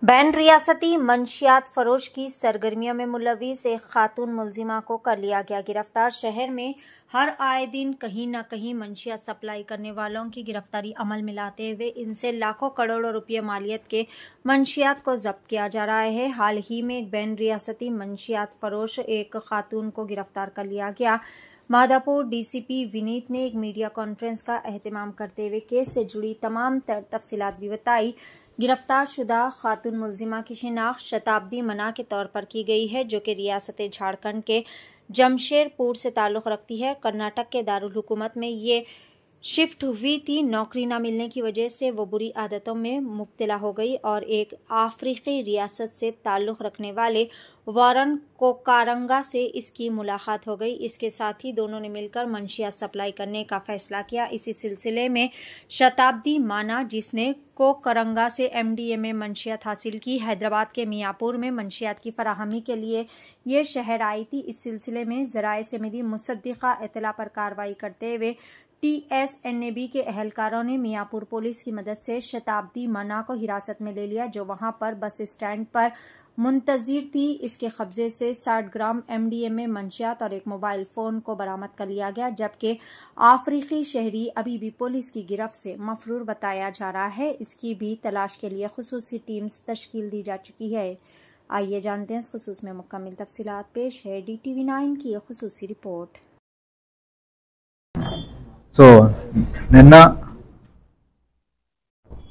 Ban रियासती मंशियात फरोश की सरगर्मियों में मुलविस एक खातून मुलजिमा को कर लिया गया गिरफ्तार। शहर में हर आए दिन कहीं न कहीं मंशियात सप्लाई करने वालों की गिरफ्तारी अमल में लाते हुए इनसे लाखों करोड़ों रुपये मालियत के मंशियात को जब्त किया जा रहा है। हाल ही में एक बैन रियासती मंशियात फरोश एक खातून को गिरफ्तार कर लिया गया। माधापुर डीसीपी विनीत ने एक मीडिया कॉन्फ्रेंस का एहतमाम करते हुए केस से जुड़ी तमाम तफसीलात भी बताई। गिरफ्तार शुदा खातून मुलजिमा की शिनाख्त शताब्दी मना के तौर पर की गई है, जो कि रियासत झारखंड के जमशेदपुर से ताल्लुक़ रखती है। कर्नाटक के दारुल हुकूमत में ये शिफ्ट हुई थी। नौकरी न मिलने की वजह से वो बुरी आदतों में मुब्तला हो गई और एक अफ्रीकी रियासत से ताल्लुक़ रखने वाले वारन कोकारंगा से इसकी मुलाकात हो गई। इसके साथ ही दोनों ने मिलकर मंशियात सप्लाई करने का फैसला किया। इसी सिलसिले में शताब्दी माना, जिसने कोकारंगा से MDMA मंशियात हासिल की, हैदराबाद के मियापुर में मंशियात की फराहमी के लिए ये शहर आई थी। इस सिलसिले में ज़राए से मिली मुसद्दिक़ा इत्तला पर कार्रवाई करते हुए TSNAB के एहलकारों ने मियापुर पुलिस की मदद से शताब्दी मना को हिरासत में ले लिया, जो वहां पर बस स्टैंड पर मुंतजिर थी। इसके कब्जे से 60 ग्राम MDMA मंशियात और एक मोबाइल फोन को बरामद कर लिया गया, जबकि अफ्रीकी शहरी अभी भी पुलिस की गिरफ्त से मफरूर बताया जा रहा है। इसकी भी तलाश के लिए खुसूसी टीम्स तश्कील दी जा चुकी है। आइए जानते हैं इस खुसूस में मुकम्मल तफसीलात। पेश है DTV9 की एक खुसूसी रिपोर्ट। సో నిన్న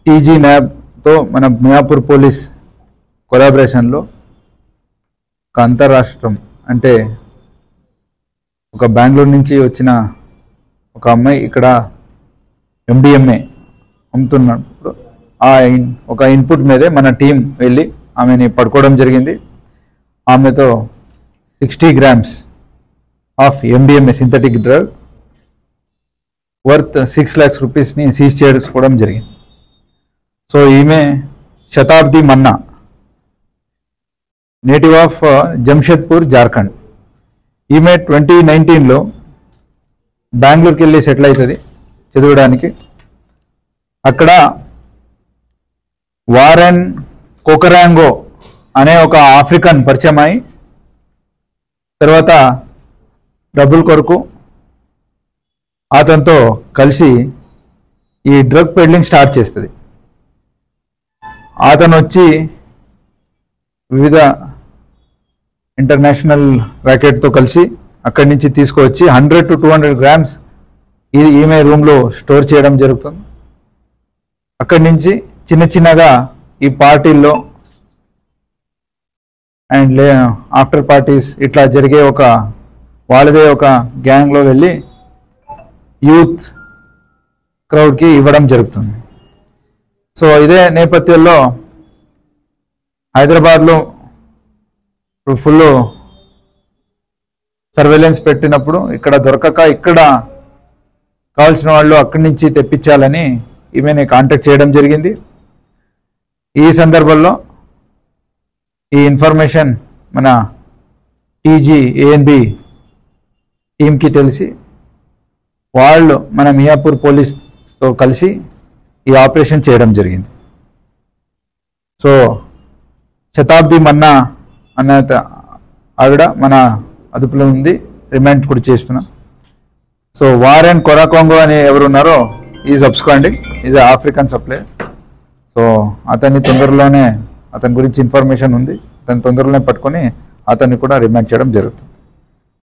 టీజీ న్యాబ్తో మన మియాపూర్ పోలీస్ కొలాబరేషన్లో ఒక అంతర్రాష్ట్రం అంటే ఒక బెంగళూరు నుంచి వచ్చిన ఒక అమ్మాయి ఇక్కడ MDMA అమ్ముతున్నప్పుడు ఒక ఇన్పుట్ మీదే మన టీం వెళ్ళి ఆమెని పట్టుకోవడం జరిగింది. ఆమెతో 60 grams of MDMA synthetic drug worth 6 lakhs రూపీస్ని సీజ్ చేసుకోవడం జరిగింది. సో ఈమె శతాబ్ది మన్నా, నేటివ్ ఆఫ్ జంషెద్పూర్ జార్ఖండ్. ఈమె 2019లో బెంగళూరుకి వెళ్ళి సెటిల్ అవుతుంది చదవడానికి. అక్కడ వారెన్ కోకరాంగో అనే ఒక ఆఫ్రికన్ పరిచయం అయి తర్వాత డబ్బుల కొరకు అతనితో కలిసి ఈ డ్రగ్ పెడ్లింగ్ స్టార్ట్ చేస్తుంది. అతను వచ్చి వివిధ ఇంటర్నేషనల్ ర్యాకెట్తో కలిసి అక్కడి నుంచి తీసుకువచ్చి 100 to 200 grams ఈమె రూమ్లో స్టోర్ చేయడం జరుగుతుంది. అక్కడి నుంచి చిన్న చిన్నగా ఈ పార్టీల్లో అండ్ ఆఫ్టర్ పార్టీస్ ఇట్లా జరిగే ఒక వాళ్ళదే ఒక గ్యాంగ్లో వెళ్ళి యూత్ క్రౌడ్కి ఇవ్వడం జరుగుతుంది. సో ఇదే నేపథ్యంలో హైదరాబాద్లో ఫుల్ సర్వేలెన్స్ పెట్టినప్పుడు ఇక్కడ దొరకక ఇక్కడ కావాల్సిన వాళ్ళు అక్కడి నుంచి తెప్పించాలని ఈమెని కాంటాక్ట్ చేయడం జరిగింది. ఈ సందర్భంలో ఈ ఇన్ఫర్మేషన్ మన TGANB టీంకి తెలిసి వాళ్ళు మన మియాపూర్ పోలీస్తో కలిసి ఈ ఆపరేషన్ చేయడం జరిగింది. సో శతాబ్ది మన్నా అన్న ఆవిడ మన అదుపులో ఉంది, రిమాండ్ కూడా చేస్తున్నాం. సో వారెన్ కొరాకోంగో అని ఎవరున్నారో is absconding, is African supplier. So అతన్ని తొందరలోనే అతని గురించి ఇన్ఫర్మేషన్ ఉంది, అతని తొందరలోనే పట్టుకొని అతన్ని కూడా రిమాండ్ చేయడం జరుగుతుంది.